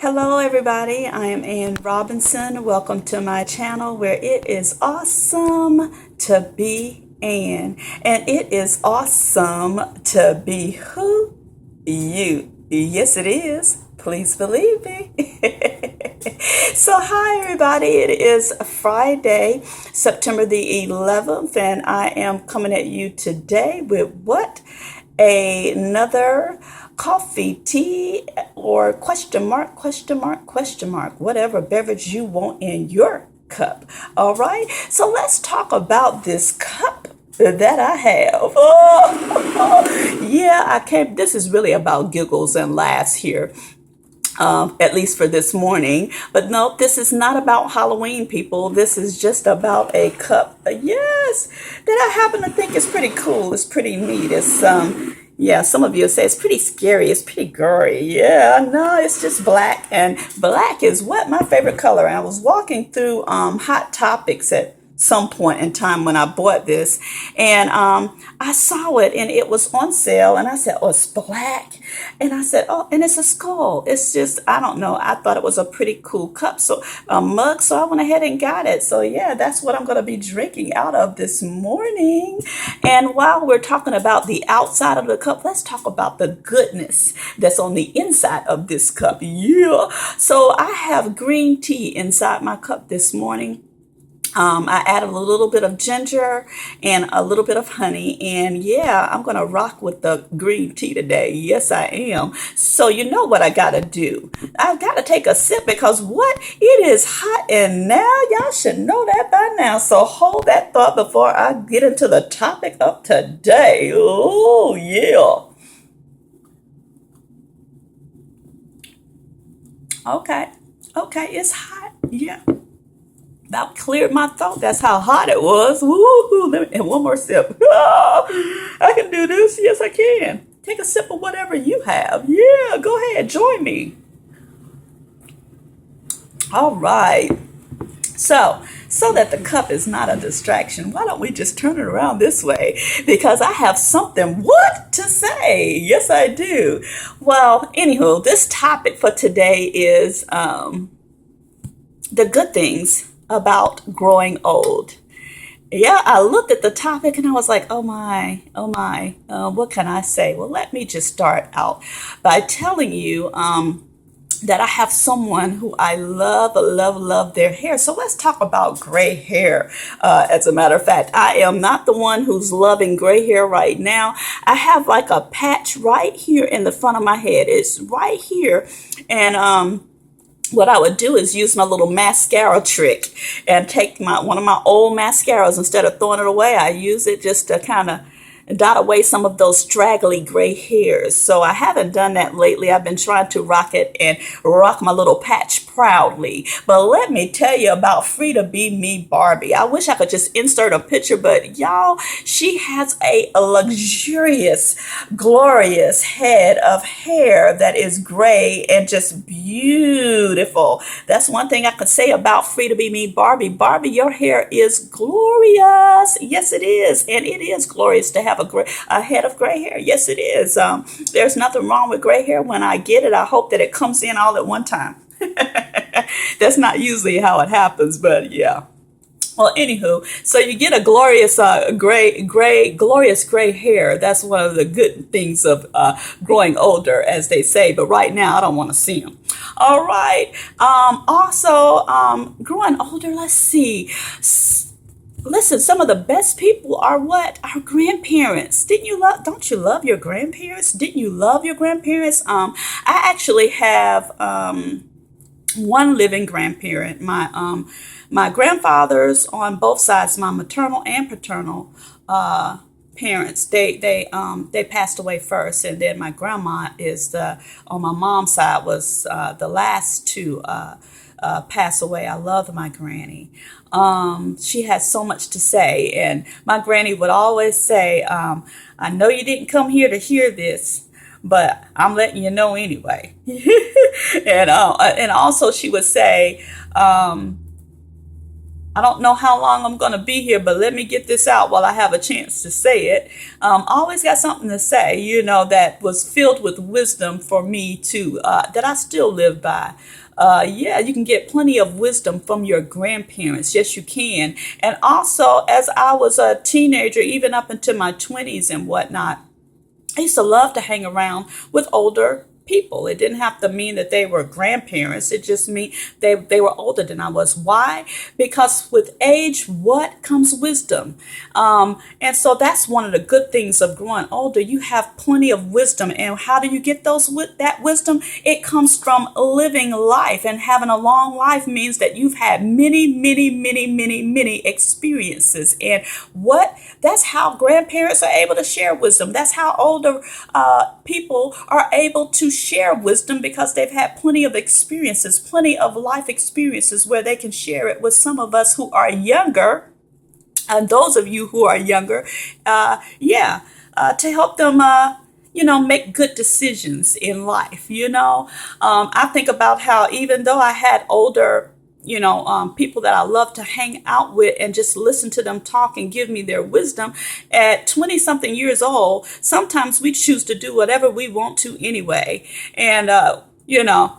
Hello, everybody. I am Ann Robinson. Welcome to my channel where it is awesome to be Ann. And it is awesome to be who? You. Yes, it is. Please believe me. So, hi, everybody. It is Friday, September the 11th, and I am coming at you today with what? Another coffee, tea, or question mark, whatever beverage you want in your cup. All right. So let's talk about this cup that I have. Oh, yeah, I came. This is really about giggles and laughs here. At least for this morning. But no, this is not about Halloween, people. This is just about a cup. Yes, that I happen to think is pretty cool. It's pretty neat. It's yeah, some of you say it's pretty scary. It's pretty gory. Yeah, no, it's just black, and black is what my favorite color. And I was walking through Hot Topics at some point in time when I bought this, and I saw it and it was on sale, and I said, oh, it's black. And I said, oh, and it's a skull. It's just, I don't know, I thought it was a pretty cool cup, so a mug, so I went ahead and got it. So yeah, that's what I'm going to be drinking out of this morning. And while we're talking about the outside of the cup, let's talk about the goodness that's on the inside of this cup. Yeah, so I have green tea inside my cup this morning. I added a little bit of ginger and a little bit of honey, and yeah, I'm gonna rock with the green tea today. Yes, I am. So you know what I gotta do? I gotta take a sip because what? It is hot, and now y'all should know that by now. So hold that thought before I get into the topic of today. Oh yeah. Okay. Okay, it's hot. Yeah. That cleared my throat. That's how hot it was. Woo-hoo. And one more sip. I can do this. Yes, I can. Take a sip of whatever you have. Yeah, go ahead. Join me. All right. So that the cup is not a distraction, why don't we just turn it around this way? Because I have something what to say. Yes, I do. Well, anywho, this topic for today is the good things about growing old. Yeah, I looked at the topic and I was like, oh my, what can I say? Well, let me just start out by telling you that I have someone who I love their hair. So let's talk about gray hair. As a matter of fact, I am not the one who's loving gray hair right now. I have like a patch right here in the front of my head. It's right here. And what I would do is use my little mascara trick and take one of my old mascaras. Instead of throwing it away, I use it just to kind of dot away some of those straggly gray hairs. So I haven't done that lately. I've been trying to rock it and rock my little patch proudly. But let me tell you about Free to Be Me Barbie. I wish I could just insert a picture, but y'all, she has a luxurious, glorious head of hair that is gray and just beautiful. That's one thing I could say about Free to Be Me Barbie. Barbie, your hair is glorious. Yes, it is. And it is glorious to have a head of gray hair. Yes, it is. There's nothing wrong with gray hair. When I get it, I hope that it comes in all at one time. That's not usually how it happens, but yeah. Well, anywho, so you get a glorious glorious gray hair. That's one of the good things of growing older, as they say. But right now, I don't want to see them. All right. Also, growing older. Let's see. Listen, some of the best people are what? Our grandparents. Don't you love your grandparents? Didn't you love your grandparents? I actually have one living grandparent. My grandfathers on both sides, my maternal and paternal parents, they passed away first, and then my grandma is the on my mom's side was the last to pass away. I love my granny. She has so much to say, and my granny would always say, I know you didn't come here to hear this, but I'm letting you know anyway. And also she would say, I don't know how long I'm going to be here, but let me get this out while I have a chance to say it. Always got something to say, that was filled with wisdom for me too, that I still live by. Yeah, you can get plenty of wisdom from your grandparents. Yes, you can. And also, as I was a teenager, even up into my 20s and whatnot, I used to love to hang around with older people. It didn't have to mean that they were grandparents. It just meant they were older than I was. Why? Because with age, what comes wisdom? And so that's one of the good things of growing older. You have plenty of wisdom. And how do you get that wisdom? It comes from living life. And having a long life means that you've had many, many, many, many, many experiences. And that's how grandparents are able to share wisdom. That's how older people are able to share wisdom, because they've had plenty of experiences, plenty of life experiences where they can share it with some of us who are younger. And those of you who are younger, to help them, make good decisions in life. I think about how, even though I had older people that I love to hang out with and just listen to them talk and give me their wisdom. At 20 something years old, sometimes we choose to do whatever we want to anyway. And,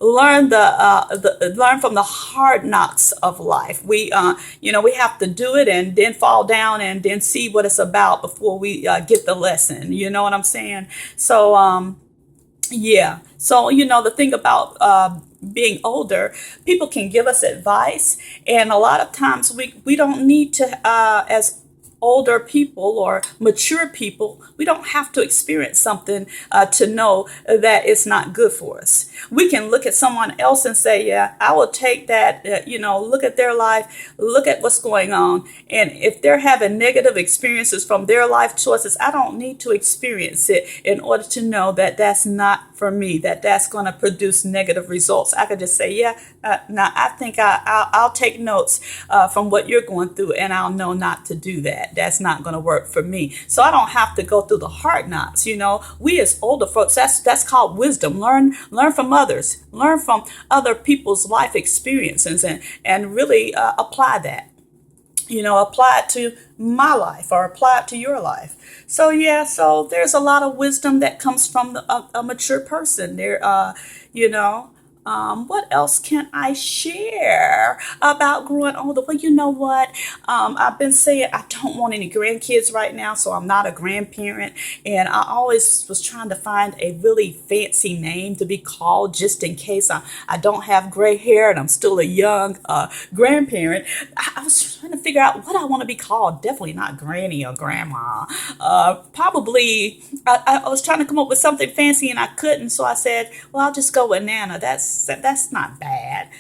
learn from the hard knocks of life. We have to do it and then fall down and then see what it's about before we get the lesson. You know what I'm saying? So, yeah. So, the thing about being older, people can give us advice. And a lot of times we don't need to, as older people or mature people, we don't have to experience something to know that it's not good for us. We can look at someone else and say, yeah, I will take that, look at their life, look at what's going on. And if they're having negative experiences from their life choices, I don't need to experience it in order to know that that's not for me, that's going to produce negative results. I could just say, yeah, now I think I'll take notes from what you're going through, and I'll know not to do that. That's not going to work for me. So I don't have to go through the hard knocks. We as older folks, that's called wisdom. Learn from others, learn from other people's life experiences, and really apply that. Apply it to my life or apply it to your life. So yeah, so there's a lot of wisdom that comes from a mature person. What else can I share about growing older? Well, you know what? I've been saying I don't want any grandkids right now, so I'm not a grandparent. And I always was trying to find a really fancy name to be called just in case I don't have gray hair and I'm still a young grandparent. I was trying to figure out what I want to be called. Definitely not granny or grandma. Probably, I was trying to come up with something fancy and I couldn't. So I said, well, I'll just go with Nana. That's not bad,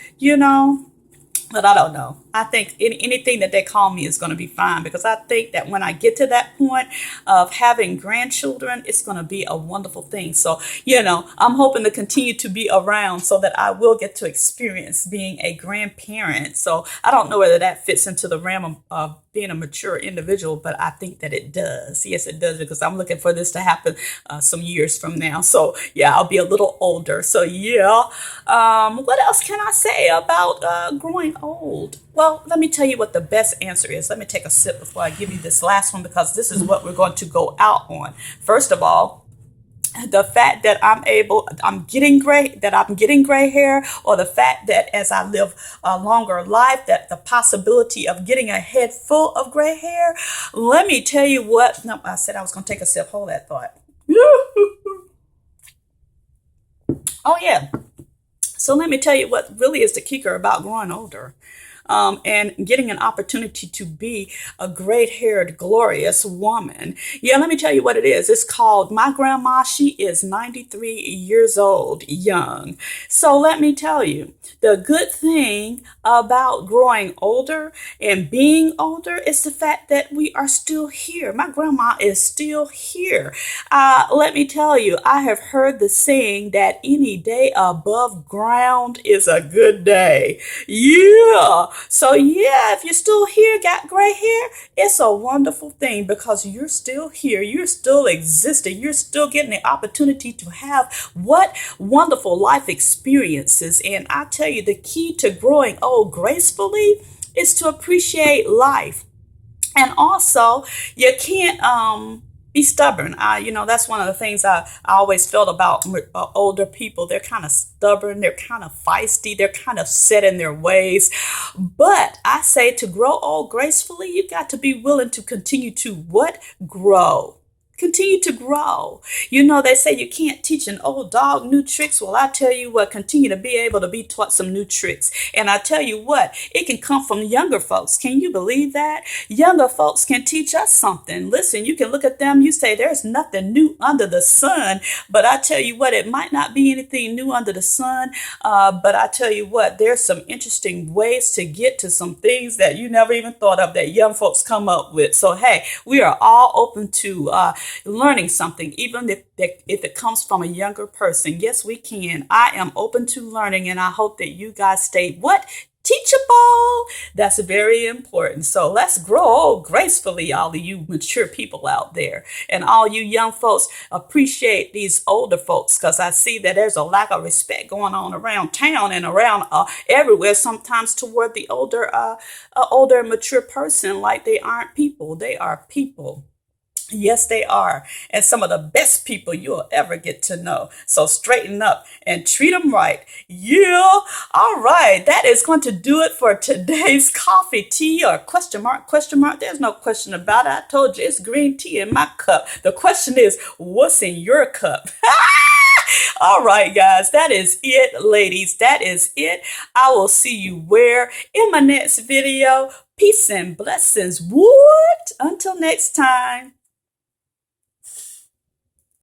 but I don't know. I think anything that they call me is going to be fine, because I think that when I get to that point of having grandchildren, it's going to be a wonderful thing. So, I'm hoping to continue to be around so that I will get to experience being a grandparent. So I don't know whether that fits into the realm of being a mature individual, but I think that it does. Yes, it does, because I'm looking for this to happen some years from now. So yeah, I'll be a little older. So yeah, what else can I say about growing old? Well, let me tell you what the best answer is. Let me take a sip before I give you this last one, because this is what we're going to go out on. First of all, the fact that I'm getting gray hair, or the fact that as I live a longer life, that the possibility of getting a head full of gray hair. Let me tell you what. No, I said I was going to take a sip. Hold that thought. Oh yeah. So let me tell you what really is the kicker about growing older. And getting an opportunity to be a great-haired, glorious woman. Yeah, let me tell you what it is. It's called, my grandma, she is 93 years old, young. So let me tell you, the good thing about growing older and being older is the fact that we are still here. My grandma is still here. Let me tell you, I have heard the saying that any day above ground is a good day. Yeah. So yeah, if you're still here, got gray hair, it's a wonderful thing, because you're still here, you're still existing, you're still getting the opportunity to have what wonderful life experiences. And I tell you, the key to growing old gracefully is to appreciate life. And also, you can't be stubborn. That's one of the things I always felt about older people. They're kind of stubborn, they're kind of feisty, they're kind of set in their ways. But I say, to grow old gracefully, you got to be willing to continue to what? Grow. Continue to grow. They say you can't teach an old dog new tricks. Well, I tell you what, continue to be able to be taught some new tricks. And I tell you what, it can come from younger folks. Can you believe that? Younger folks can teach us something. Listen, you can look at them, you say there's nothing new under the sun. But I tell you what, it might not be anything new under the sun. But I tell you what, there's some interesting ways to get to some things that you never even thought of that young folks come up with. So, hey, we are all open to learning something, even if it comes from a younger person. Yes, we can. I am open to learning, and I hope that you guys stay what? Teachable. That's very important. So let's grow old gracefully, all of you mature people out there. And all you young folks, appreciate these older folks, because I see that there's a lack of respect going on around town and around everywhere, sometimes toward the older mature person, like they aren't people. They are people. Yes, they are. And some of the best people you'll ever get to know. So straighten up and treat them right. Yeah. All right. That is going to do it for today's coffee, tea, or question mark, question mark. There's no question about it. I told you it's green tea in my cup. The question is, what's in your cup? All right, guys, that is it, ladies. That is it. I will see you where in my next video. Peace and blessings. What? Until next time.